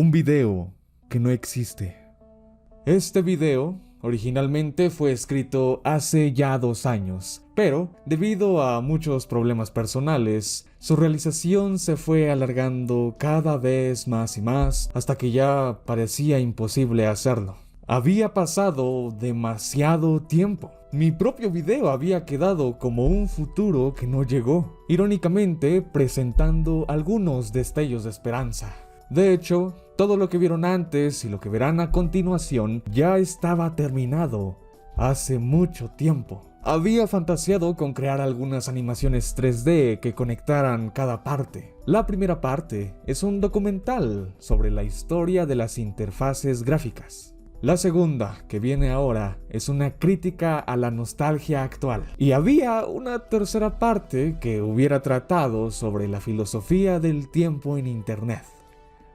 Un video que no existe. Este video originalmente fue escrito hace ya 2 años, pero debido a muchos problemas personales, su realización se fue alargando cada vez más y más hasta que ya parecía imposible hacerlo. Había pasado demasiado tiempo. Mi propio video había quedado como un futuro que no llegó, irónicamente presentando algunos destellos de esperanza. De hecho, todo lo que vieron antes y lo que verán a continuación ya estaba terminado hace mucho tiempo. Había fantaseado con crear algunas animaciones 3D que conectaran cada parte. La primera parte es un documental sobre la historia de las interfaces gráficas. La segunda, que viene ahora, es una crítica a la nostalgia actual. Y había una tercera parte que hubiera tratado sobre la filosofía del tiempo en Internet.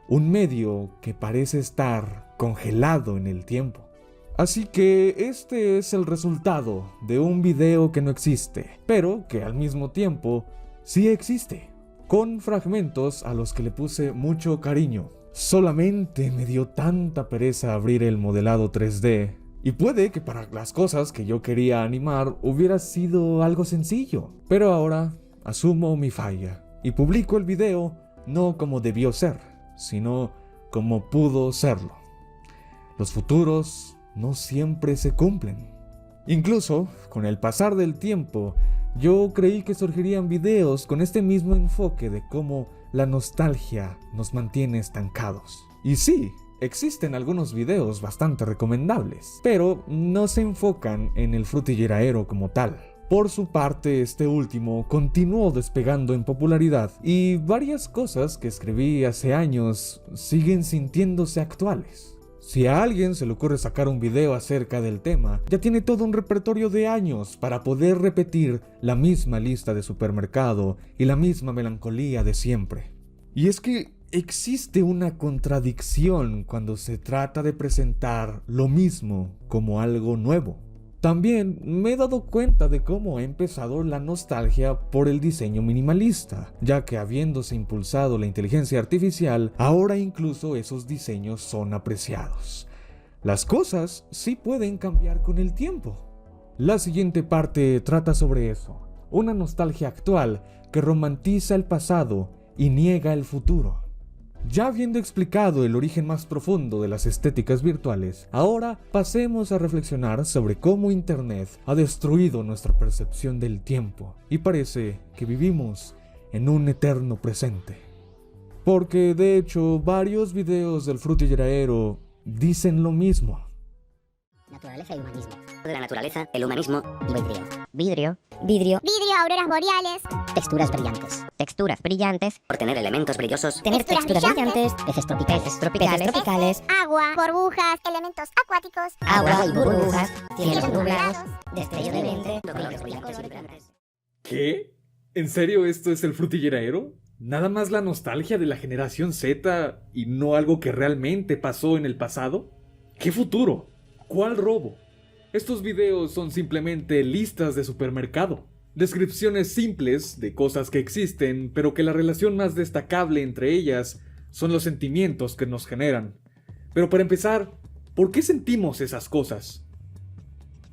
Un medio que parece estar congelado en el tiempo. Así que este es el resultado de un video que no existe, pero que al mismo tiempo sí existe, con fragmentos a los que le puse mucho cariño. Solamente me dio tanta pereza abrir el modelado 3D, y puede que para las cosas que yo quería animar hubiera sido algo sencillo, pero ahora asumo mi falla y publico el video no como debió ser, sino como pudo serlo. Los futuros no siempre se cumplen. Incluso, con el pasar del tiempo, yo creí que surgirían videos con este mismo enfoque de cómo la nostalgia nos mantiene estancados. Y sí, existen algunos videos bastante recomendables, pero no se enfocan en el frutilleraero como tal. Por su parte, este último continuó despegando en popularidad y varias cosas que escribí hace años siguen sintiéndose actuales. Si a alguien se le ocurre sacar un video acerca del tema, ya tiene todo un repertorio de años para poder repetir la misma lista de supermercado y la misma melancolía de siempre. Y es que existe una contradicción cuando se trata de presentar lo mismo como algo nuevo. También me he dado cuenta de cómo ha empezado la nostalgia por el diseño minimalista, ya que habiéndose impulsado la inteligencia artificial, ahora incluso esos diseños son apreciados. Las cosas sí pueden cambiar con el tiempo. La siguiente parte trata sobre eso, una nostalgia actual que romantiza el pasado y niega el futuro. Ya habiendo explicado el origen más profundo de las estéticas virtuales, ahora pasemos a reflexionar sobre cómo Internet ha destruido nuestra percepción del tiempo y parece que vivimos en un eterno presente. Porque de hecho varios videos del frutilleraero dicen lo mismo. Naturaleza y humanismo. De la naturaleza, el humanismo y vidrio. Vidrio. Vidrio. Vidrio, auroras boreales. Texturas brillantes. Texturas brillantes. Por tener elementos brillosos. Tener texturas brillantes. Peces tropicales. Peces tropicales. Agua, burbujas, elementos acuáticos. Agua y burbujas. Cielos Cielos nublados. nublados. Destello de ventre. Colores brillantes y vibrantes. ¿Qué? ¿En serio esto es el frutilleraero? ¿Nada más la nostalgia de la generación Z y no algo que realmente pasó en el pasado? ¿Qué futuro? ¿Cuál robo? Estos videos son simplemente listas de supermercado. Descripciones simples de cosas que existen, pero que la relación más destacable entre ellas son los sentimientos que nos generan. Pero para empezar, ¿por qué sentimos esas cosas?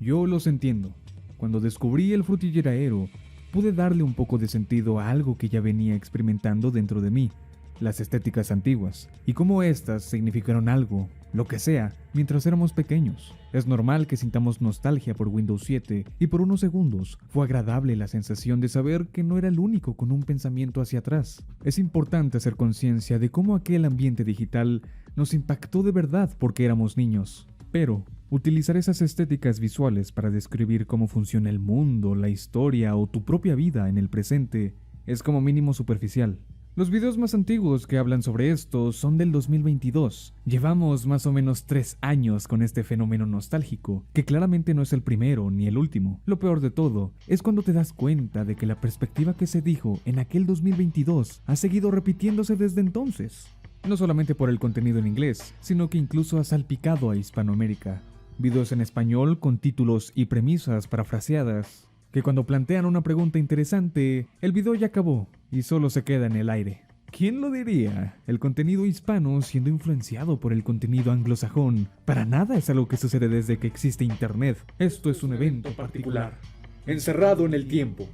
Yo los entiendo. Cuando descubrí el frutilleraero, pude darle un poco de sentido a algo que ya venía experimentando dentro de mí, las estéticas antiguas, y cómo éstas significaron algo, lo que sea, mientras éramos pequeños. Es normal que sintamos nostalgia por Windows 7, y por unos segundos fue agradable la sensación de saber que no era el único con un pensamiento hacia atrás. Es importante hacer conciencia de cómo aquel ambiente digital nos impactó de verdad porque éramos niños. Pero utilizar esas estéticas visuales para describir cómo funciona el mundo, la historia o tu propia vida en el presente es como mínimo superficial. Los videos más antiguos que hablan sobre esto son del 2022. Llevamos más o menos 3 años con este fenómeno nostálgico, que claramente no es el primero ni el último. Lo peor de todo es cuando te das cuenta de que la perspectiva que se dijo en aquel 2022 ha seguido repitiéndose desde entonces. No solamente por el contenido en inglés, sino que incluso ha salpicado a Hispanoamérica. Videos en español con títulos y premisas parafraseadas, que cuando plantean una pregunta interesante, el video ya acabó y solo se queda en el aire. ¿Quién lo diría? El contenido hispano siendo influenciado por el contenido anglosajón. Para nada es algo que sucede desde que existe Internet. Esto es un evento particular. Encerrado en el tiempo.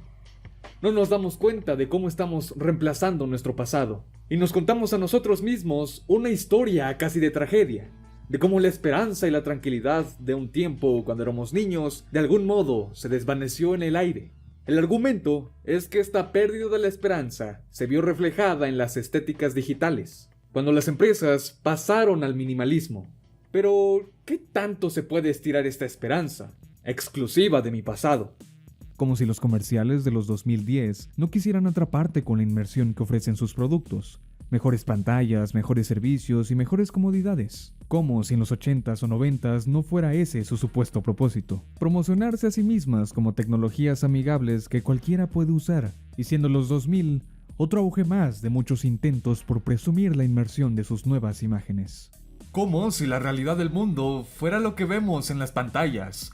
No nos damos cuenta de cómo estamos reemplazando nuestro pasado. Y nos contamos a nosotros mismos una historia casi de tragedia. De cómo la esperanza y la tranquilidad de un tiempo cuando éramos niños, de algún modo, se desvaneció en el aire. El argumento es que esta pérdida de la esperanza se vio reflejada en las estéticas digitales, cuando las empresas pasaron al minimalismo. Pero, ¿qué tanto se puede estirar esta esperanza, exclusiva de mi pasado? Como si los comerciales de los 2010 no quisieran atraparte con la inmersión que ofrecen sus productos. Mejores pantallas, mejores servicios y mejores comodidades. Como si en los 80s o 90s no fuera ese su supuesto propósito. Promocionarse a sí mismas como tecnologías amigables que cualquiera puede usar. Y siendo los 2000, otro auge más de muchos intentos por presumir la inmersión de sus nuevas imágenes. Como si la realidad del mundo fuera lo que vemos en las pantallas.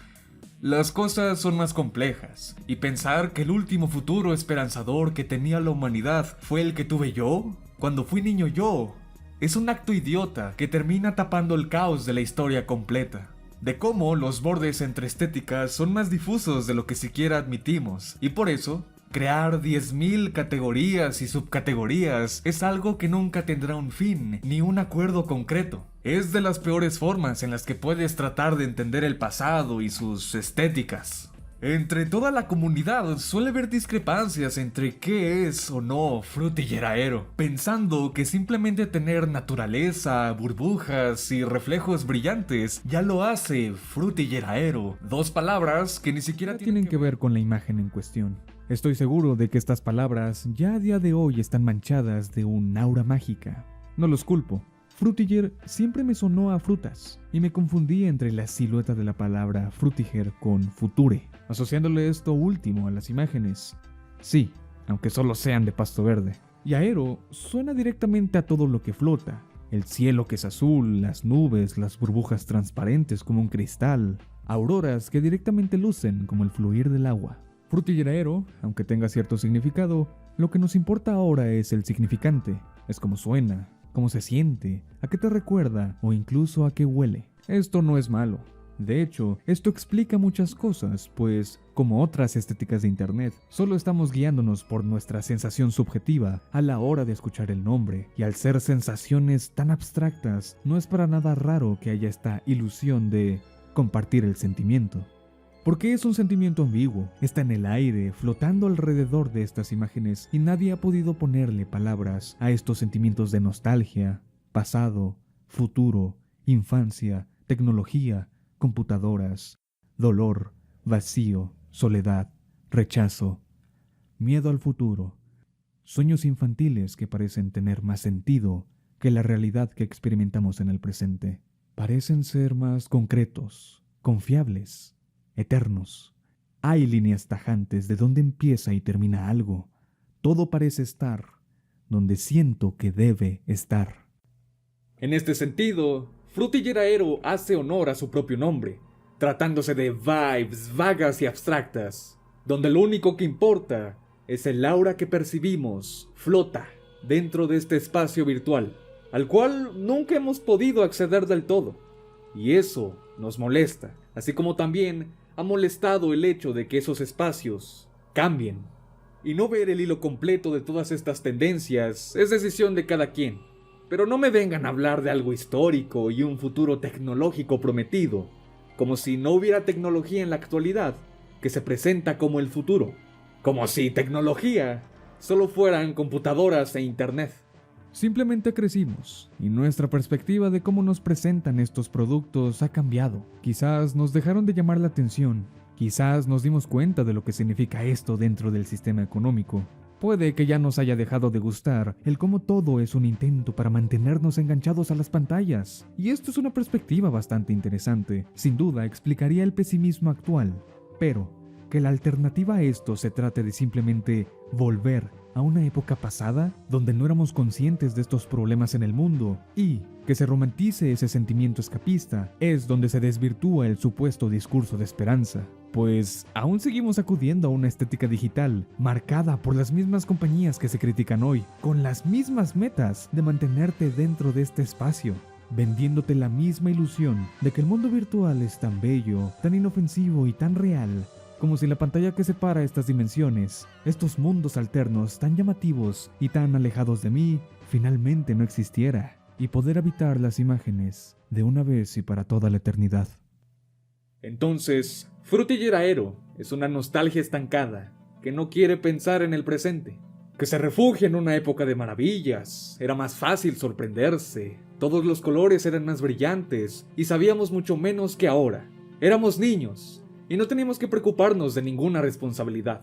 Las cosas son más complejas, y pensar que el último futuro esperanzador que tenía la humanidad fue el que tuve yo, cuando fui niño yo, es un acto idiota que termina tapando el caos de la historia completa. De cómo los bordes entre estéticas son más difusos de lo que siquiera admitimos, y por eso, crear 10.000 categorías y subcategorías es algo que nunca tendrá un fin, ni un acuerdo concreto. Es de las peores formas en las que puedes tratar de entender el pasado y sus estéticas. Entre toda la comunidad suele haber discrepancias entre qué es o no frutilleraero, pensando que simplemente tener naturaleza, burbujas y reflejos brillantes ya lo hace frutilleraero. Dos palabras que ni siquiera Tienen que ver con la imagen en cuestión. Estoy seguro de que estas palabras ya a día de hoy están manchadas de un aura mágica. No los culpo. Frutiller siempre me sonó a frutas y me confundí entre la silueta de la palabra frutiger con future, asociándole esto último a las imágenes. Sí, aunque solo sean de pasto verde. Y aero suena directamente a todo lo que flota. El cielo que es azul, las nubes, las burbujas transparentes como un cristal, auroras que directamente lucen como el fluir del agua. Frutilleraero, aunque tenga cierto significado, lo que nos importa ahora es el significante, es cómo suena, cómo se siente, a qué te recuerda o incluso a qué huele. Esto no es malo. De hecho, esto explica muchas cosas, pues, como otras estéticas de internet, solo estamos guiándonos por nuestra sensación subjetiva a la hora de escuchar el nombre, y al ser sensaciones tan abstractas, no es para nada raro que haya esta ilusión de compartir el sentimiento. Porque es un sentimiento ambiguo, está en el aire, flotando alrededor de estas imágenes y nadie ha podido ponerle palabras a estos sentimientos de nostalgia, pasado, futuro, infancia, tecnología, computadoras, dolor, vacío, soledad, rechazo, miedo al futuro, sueños infantiles que parecen tener más sentido que la realidad que experimentamos en el presente. Parecen ser más concretos, confiables, eternos. Hay líneas tajantes de dónde empieza y termina algo. Todo parece estar donde siento que debe estar. En este sentido, frutilleraero hace honor a su propio nombre, tratándose de vibes vagas y abstractas, donde lo único que importa es el aura que percibimos flota dentro de este espacio virtual, al cual nunca hemos podido acceder del todo. Y eso nos molesta, así como también ha molestado el hecho de que esos espacios cambien. Y no ver el hilo completo de todas estas tendencias es decisión de cada quien. Pero no me vengan a hablar de algo histórico y un futuro tecnológico prometido, como si no hubiera tecnología en la actualidad que se presenta como el futuro. Como si tecnología solo fueran computadoras e internet. Simplemente crecimos, y nuestra perspectiva de cómo nos presentan estos productos ha cambiado. Quizás nos dejaron de llamar la atención, quizás nos dimos cuenta de lo que significa esto dentro del sistema económico. Puede que ya nos haya dejado de gustar el cómo todo es un intento para mantenernos enganchados a las pantallas. Y esto es una perspectiva bastante interesante. Sin duda explicaría el pesimismo actual, pero que la alternativa a esto se trate de simplemente volver a una época pasada donde no éramos conscientes de estos problemas en el mundo y que se romantice ese sentimiento escapista es donde se desvirtúa el supuesto discurso de esperanza. pues aún seguimos acudiendo a una estética digital, marcada por las mismas compañías que se critican hoy, con las mismas metas de mantenerte dentro de este espacio, vendiéndote la misma ilusión de que el mundo virtual es tan bello, tan inofensivo y tan real, como si la pantalla que separa estas dimensiones, estos mundos alternos tan llamativos y tan alejados de mí, finalmente no existiera, y poder habitar las imágenes de una vez y para toda la eternidad. Entonces, Frutilleraero es una nostalgia estancada que no quiere pensar en el presente, que se refugia en una época de maravillas. Era más fácil sorprenderse, todos los colores eran más brillantes y sabíamos mucho menos que ahora. Éramos niños y no teníamos que preocuparnos de ninguna responsabilidad.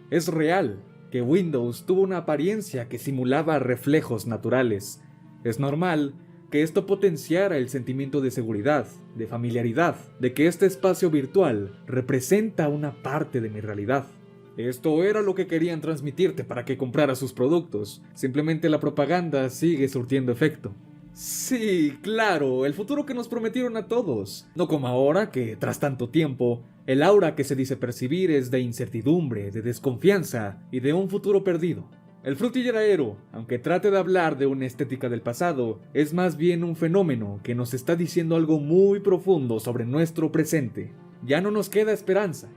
Es real que Windows tuvo una apariencia que simulaba reflejos naturales. Es normal que esto potenciara el sentimiento de seguridad, de familiaridad, de que este espacio virtual representa una parte de mi realidad. Esto era lo que querían transmitirte para que compraras sus productos. Simplemente la propaganda sigue surtiendo efecto. Sí, claro, el futuro que nos prometieron a todos. No como ahora que, tras tanto tiempo, el aura que se dice percibir es de incertidumbre, de desconfianza y de un futuro perdido. El Frutilleraero, aunque trate de hablar de una estética del pasado, es más bien un fenómeno que nos está diciendo algo muy profundo sobre nuestro presente. Ya no nos queda esperanza.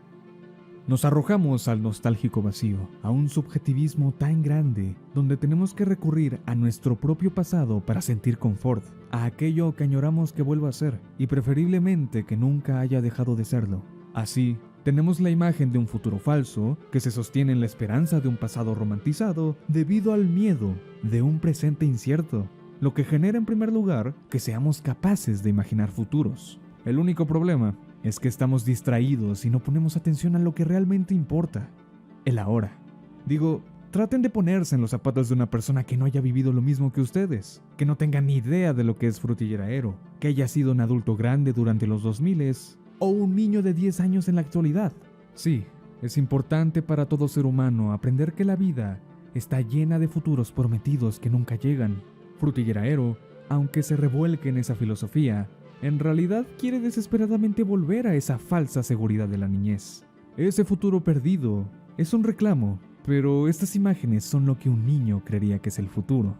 Nos arrojamos al nostálgico vacío, a un subjetivismo tan grande, donde tenemos que recurrir a nuestro propio pasado para sentir confort, a aquello que añoramos que vuelva a ser, y preferiblemente que nunca haya dejado de serlo. Así, tenemos la imagen de un futuro falso que se sostiene en la esperanza de un pasado romantizado debido al miedo de un presente incierto, lo que genera en primer lugar que seamos capaces de imaginar futuros. El único problema es que estamos distraídos y no ponemos atención a lo que realmente importa, el ahora. Digo, traten de ponerse en los zapatos de una persona que no haya vivido lo mismo que ustedes, que no tenga ni idea de lo que es Frutilleraero, que haya sido un adulto grande durante los 2000 o un niño de 10 años en la actualidad. Sí, es importante para todo ser humano aprender que la vida está llena de futuros prometidos que nunca llegan. Frutilleraero, aunque se revuelque en esa filosofía, en realidad quiere desesperadamente volver a esa falsa seguridad de la niñez. Ese futuro perdido es un reclamo, pero estas imágenes son lo que un niño creería que es el futuro.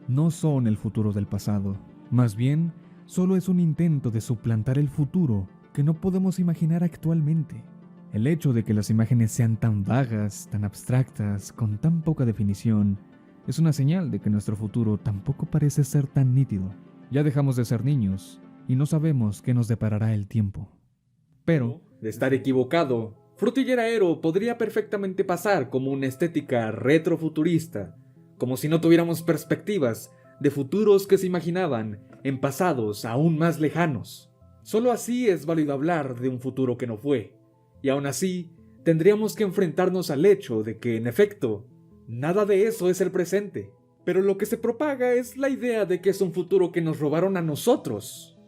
No son el futuro del pasado, más bien, solo es un intento de suplantar el futuro que no podemos imaginar actualmente. El hecho de que las imágenes sean tan vagas, tan abstractas, con tan poca definición, es una señal de que nuestro futuro tampoco parece ser tan nítido. Ya dejamos de ser niños y no sabemos qué nos deparará el tiempo. Pero, de estar equivocado, Frutilleraero podría perfectamente pasar como una estética retrofuturista, como si no tuviéramos perspectivas de futuros que se imaginaban en pasados aún más lejanos. Solo así es válido hablar de un futuro que no fue, y aún así tendríamos que enfrentarnos al hecho de que, en efecto, nada de eso es el presente. Pero lo que se propaga es la idea de que es un futuro que nos robaron a nosotros.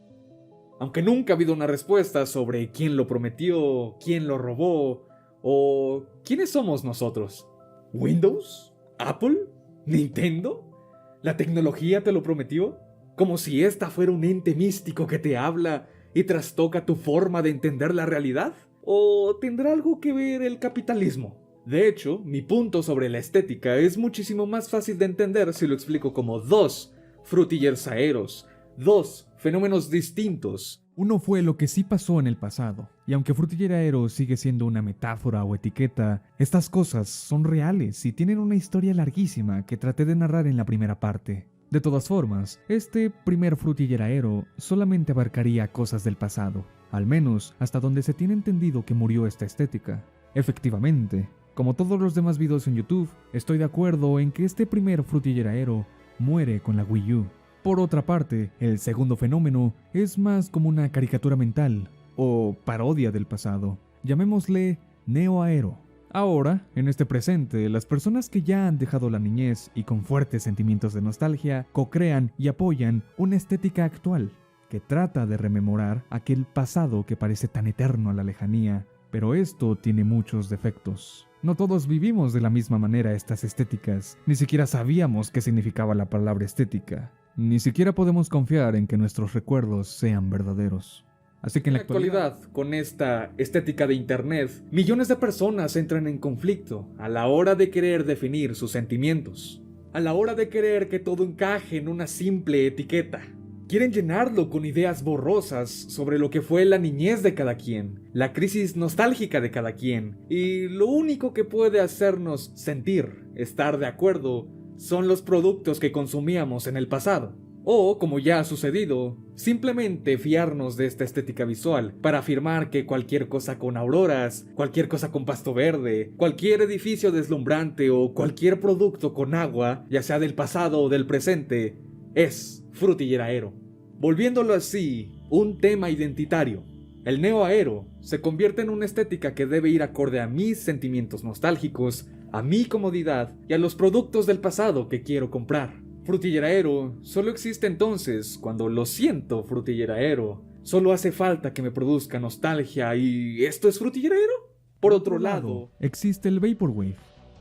Aunque nunca ha habido una respuesta sobre quién lo prometió, quién lo robó, o quiénes somos nosotros. ¿Windows? ¿Apple? ¿Nintendo? ¿La tecnología te lo prometió? Como si esta fuera un ente místico que te habla y trastoca tu forma de entender la realidad? ¿O tendrá algo que ver el capitalismo? De hecho, mi punto sobre la estética es muchísimo más fácil de entender si lo explico como dos Frutilleraeros, dos fenómenos distintos. uno fue lo que sí pasó en el pasado, y aunque Frutilleraero sigue siendo una metáfora o etiqueta, estas cosas son reales y tienen una historia larguísima que traté de narrar en la primera parte. De todas formas, este primer Frutilleraero solamente abarcaría cosas del pasado, al menos hasta donde se tiene entendido que murió esta estética. Efectivamente, como todos los demás videos en YouTube, estoy de acuerdo en que este primer Frutilleraero muere con la Wii U. Por otra parte, el segundo fenómeno es más como una caricatura mental, o parodia del pasado. Llamémosle Neoaero. Ahora, en este presente, las personas que ya han dejado la niñez y con fuertes sentimientos de nostalgia, co-crean y apoyan una estética actual, que trata de rememorar aquel pasado que parece tan eterno a la lejanía, pero esto tiene muchos defectos. No todos vivimos de la misma manera estas estéticas, ni siquiera sabíamos qué significaba la palabra estética, ni siquiera podemos confiar en que nuestros recuerdos sean verdaderos. Así que en En la actualidad, con esta estética de internet, millones de personas entran en conflicto a la hora de querer definir sus sentimientos, a la hora de querer que todo encaje en una simple etiqueta. Quieren llenarlo con ideas borrosas sobre lo que fue la niñez de cada quien, la crisis nostálgica de cada quien, y lo único que puede hacernos sentir, estar de acuerdo, son los productos que consumíamos en el pasado. O, como ya ha sucedido, simplemente fiarnos de esta estética visual para afirmar que cualquier cosa con auroras, cualquier cosa con pasto verde, cualquier edificio deslumbrante o cualquier producto con agua, ya sea del pasado o del presente, es frutilleraero. Volviéndolo así, un tema identitario. El neoaero se convierte en una estética que debe ir acorde a mis sentimientos nostálgicos, a mi comodidad y a los productos del pasado que quiero comprar. Frutilleraero solo existe entonces cuando lo siento frutilleraero. Solo hace falta que me produzca nostalgia y ¿esto es frutilleraero? Por otro lado, existe el Vaporwave,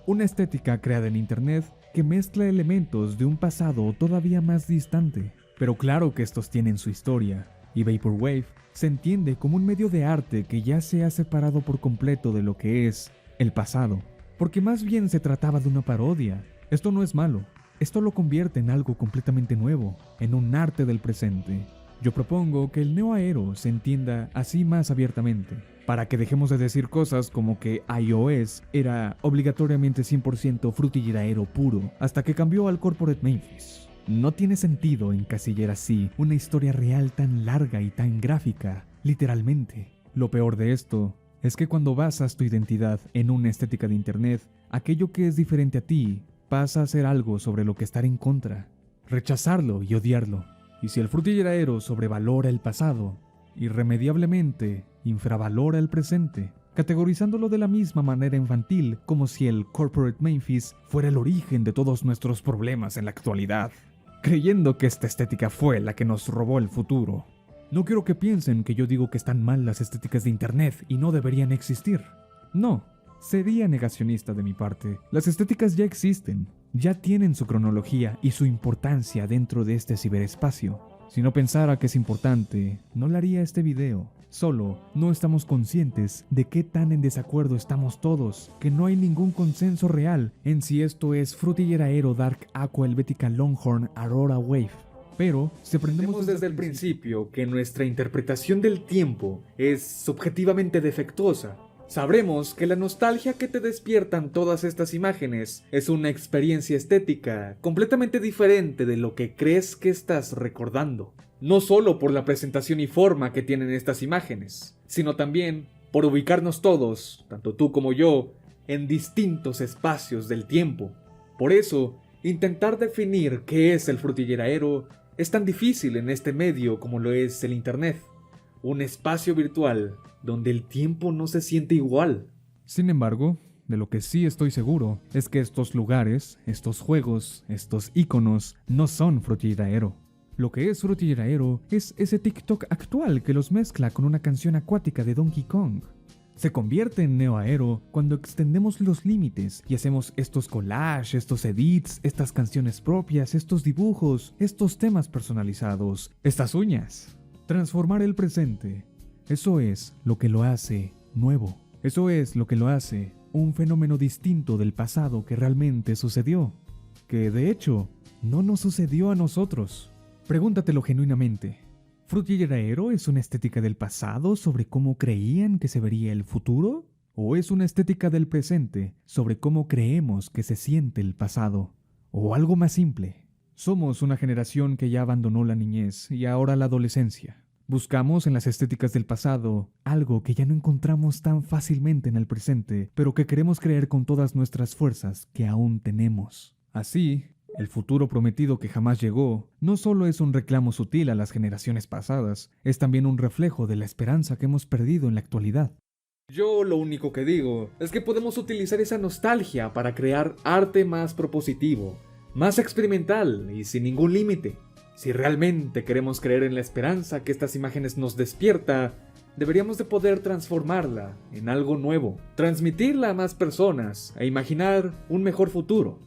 una estética creada en internet que mezcla elementos de un pasado todavía más distante. Pero claro que estos tienen su historia, y Vaporwave se entiende como un medio de arte que ya se ha separado por completo de lo que es el pasado, porque más bien se trataba de una parodia. Esto no es malo, esto lo convierte en algo completamente nuevo, en un arte del presente. Yo propongo que el neoaero se entienda así más abiertamente, para que dejemos de decir cosas como que iOS era obligatoriamente 100% frutilleraero puro, hasta que cambió al Corporate Memphis. No tiene sentido encasillar así una historia real tan larga y tan gráfica, literalmente. Lo peor de esto es que cuando basas tu identidad en una estética de internet, aquello que es diferente a ti pasa a ser algo sobre lo que estar en contra, rechazarlo y odiarlo. Y si el frutilleraero sobrevalora el pasado, irremediablemente infravalora el presente, categorizándolo de la misma manera infantil como si el Corporate Memphis fuera el origen de todos nuestros problemas en la actualidad, creyendo que esta estética fue la que nos robó el futuro. No quiero que piensen que yo digo que están mal las estéticas de internet y no deberían existir. No, sería negacionista de mi parte. Las estéticas ya existen, ya tienen su cronología y su importancia dentro de este ciberespacio. Si no pensara que es importante, no le haría este video. Solo no estamos conscientes de qué tan en desacuerdo estamos todos, que no hay ningún consenso real en si esto es frutilleraero Dark Aqua Helvetica Longhorn Aurora Wave. Pero si aprendemos desde el principio que nuestra interpretación del tiempo es subjetivamente defectuosa, sabremos que la nostalgia que te despiertan todas estas imágenes es una experiencia estética completamente diferente de lo que crees que estás recordando. No solo por la presentación y forma que tienen estas imágenes, sino también por ubicarnos todos, tanto tú como yo, en distintos espacios del tiempo. Por eso, intentar definir qué es el frutilleraero es tan difícil en este medio como lo es el internet, un espacio virtual donde el tiempo no se siente igual. Sin embargo, de lo que sí estoy seguro es que estos lugares, estos juegos, estos iconos no son frutilleraero. Lo que es frutilleraero es ese TikTok actual que los mezcla con una canción acuática de Donkey Kong. Se convierte en neoaero cuando extendemos los límites y hacemos estos collages, estos edits, estas canciones propias, estos dibujos, estos temas personalizados, estas uñas. Transformar el presente. Eso es lo que lo hace nuevo. Eso es lo que lo hace un fenómeno distinto del pasado que realmente sucedió. Que de hecho, no nos sucedió a nosotros. Pregúntatelo genuinamente. ¿Frutilleraero es una estética del pasado sobre cómo creían que se vería el futuro? ¿O es una estética del presente sobre cómo creemos que se siente el pasado? ¿O algo más simple? Somos una generación que ya abandonó la niñez y ahora la adolescencia. Buscamos en las estéticas del pasado algo que ya no encontramos tan fácilmente en el presente, pero que queremos creer con todas nuestras fuerzas que aún tenemos. Así, el futuro prometido que jamás llegó no solo es un reclamo sutil a las generaciones pasadas, es también un reflejo de la esperanza que hemos perdido en la actualidad. Yo lo único que digo es que podemos utilizar esa nostalgia para crear arte más propositivo, más experimental y sin ningún límite. Si realmente queremos creer en la esperanza que estas imágenes nos despierta, deberíamos de poder transformarla en algo nuevo, transmitirla a más personas e imaginar un mejor futuro.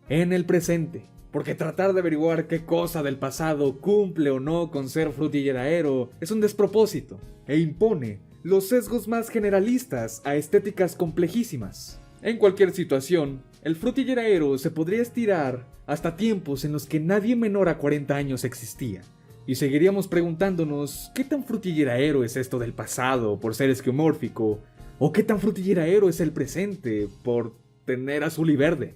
En el presente, porque tratar de averiguar qué cosa del pasado cumple o no con ser frutilleraero es un despropósito, e impone los sesgos más generalistas a estéticas complejísimas. En cualquier situación, el frutilleraero se podría estirar hasta tiempos en los que nadie menor a 40 años existía. Y seguiríamos preguntándonos qué tan frutilleraero es esto del pasado por ser esquemórfico, o qué tan frutilleraero es el presente por tener azul y verde.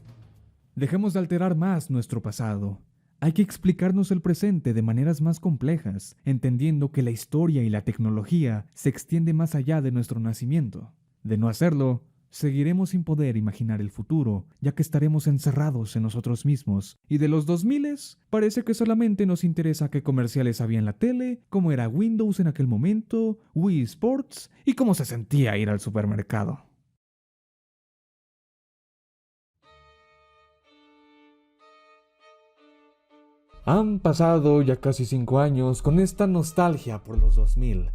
Dejemos de alterar más nuestro pasado. Hay que explicarnos el presente de maneras más complejas, entendiendo que la historia y la tecnología se extiende más allá de nuestro nacimiento. De no hacerlo, seguiremos sin poder imaginar el futuro, ya que estaremos encerrados en nosotros mismos. Y de los 2000 parece que solamente nos interesa qué comerciales había en la tele, cómo era Windows en aquel momento, Wii Sports y cómo se sentía ir al supermercado. Han pasado ya casi 5 años con esta nostalgia por los 2000,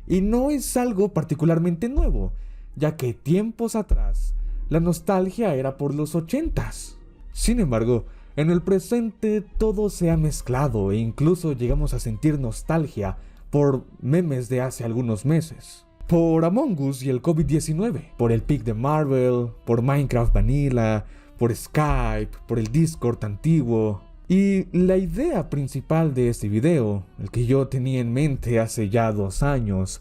y no es algo particularmente nuevo, ya que tiempos atrás la nostalgia era por los 80s. Sin embargo, en el presente todo se ha mezclado e incluso llegamos a sentir nostalgia por memes de hace algunos meses, por Among Us y el COVID-19, por el pic de Marvel, por Minecraft Vanilla, por Skype, por el Discord antiguo. Y la idea principal de este video, el que yo tenía en mente hace ya 2 años,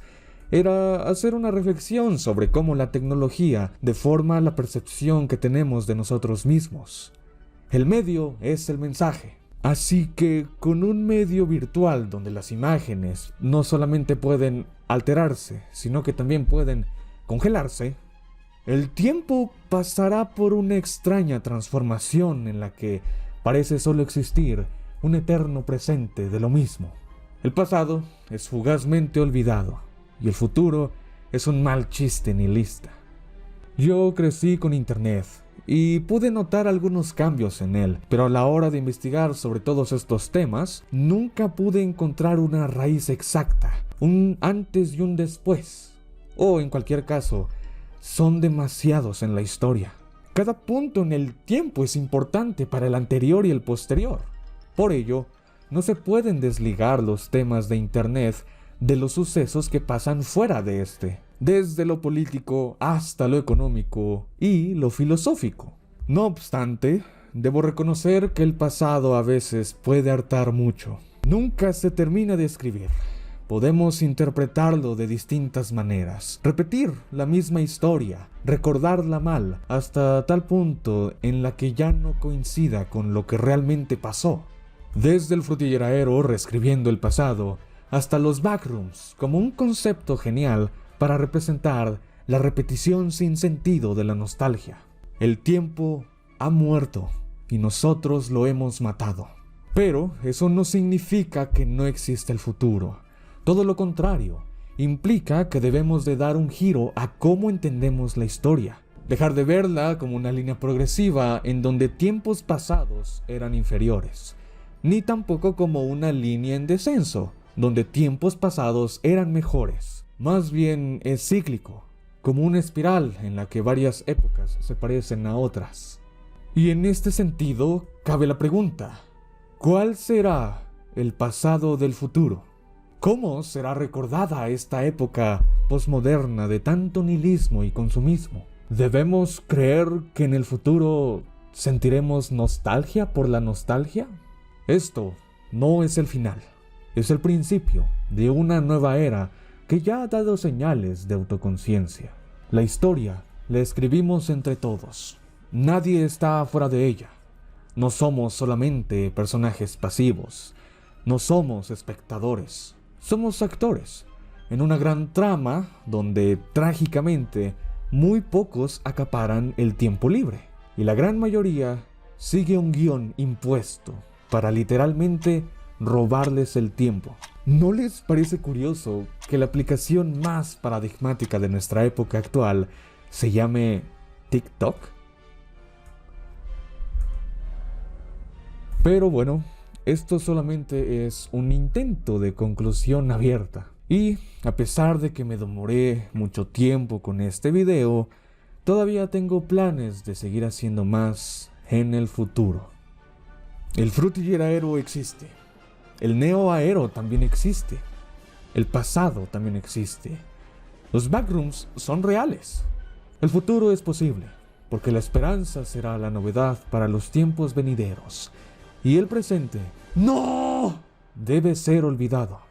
era hacer una reflexión sobre cómo la tecnología deforma la percepción que tenemos de nosotros mismos. El medio es el mensaje. Así que con un medio virtual donde las imágenes no solamente pueden alterarse, sino que también pueden congelarse, el tiempo pasará por una extraña transformación en la que parece solo existir un eterno presente de lo mismo. El pasado es fugazmente olvidado y el futuro es un mal chiste nihilista. Yo crecí con internet y pude notar algunos cambios en él, pero a la hora de investigar sobre todos estos temas, nunca pude encontrar una raíz exacta, un antes y un después. O en cualquier caso, son demasiados en la historia. Cada punto en el tiempo es importante para el anterior y el posterior. Por ello, no se pueden desligar los temas de internet de los sucesos que pasan fuera de este, desde lo político hasta lo económico y lo filosófico. No obstante, debo reconocer que el pasado a veces puede hartar mucho. Nunca se termina de escribir. Podemos interpretarlo de distintas maneras, repetir la misma historia, recordarla mal, hasta tal punto en la que ya no coincida con lo que realmente pasó. Desde el frutilleraero reescribiendo el pasado, hasta los backrooms como un concepto genial para representar la repetición sin sentido de la nostalgia. El tiempo ha muerto y nosotros lo hemos matado. Pero eso no significa que no exista el futuro. Todo lo contrario, implica que debemos de dar un giro a cómo entendemos la historia. Dejar de verla como una línea progresiva en donde tiempos pasados eran inferiores, ni tampoco como una línea en descenso, donde tiempos pasados eran mejores. Más bien es cíclico, como una espiral en la que varias épocas se parecen a otras. Y en este sentido, cabe la pregunta: ¿cuál será el pasado del futuro? ¿Cómo será recordada esta época posmoderna de tanto nihilismo y consumismo? ¿Debemos creer que en el futuro sentiremos nostalgia por la nostalgia? Esto no es el final, es el principio de una nueva era que ya ha dado señales de autoconciencia. La historia la escribimos entre todos. Nadie está fuera de ella. No somos solamente personajes pasivos. No somos espectadores. Somos actores en una gran trama donde, trágicamente, muy pocos acaparan el tiempo libre. Y la gran mayoría sigue un guión impuesto para literalmente robarles el tiempo. ¿No les parece curioso que la aplicación más paradigmática de nuestra época actual se llame TikTok? Pero bueno, esto solamente es un intento de conclusión abierta. Y a pesar de que me demoré mucho tiempo con este video, todavía tengo planes de seguir haciendo más en el futuro. El Frutillar Aero existe. El Neo Aero también existe. El pasado también existe. Los backrooms son reales. El futuro es posible, porque la esperanza será la novedad para los tiempos venideros. Y el presente, ¡no!, debe ser olvidado.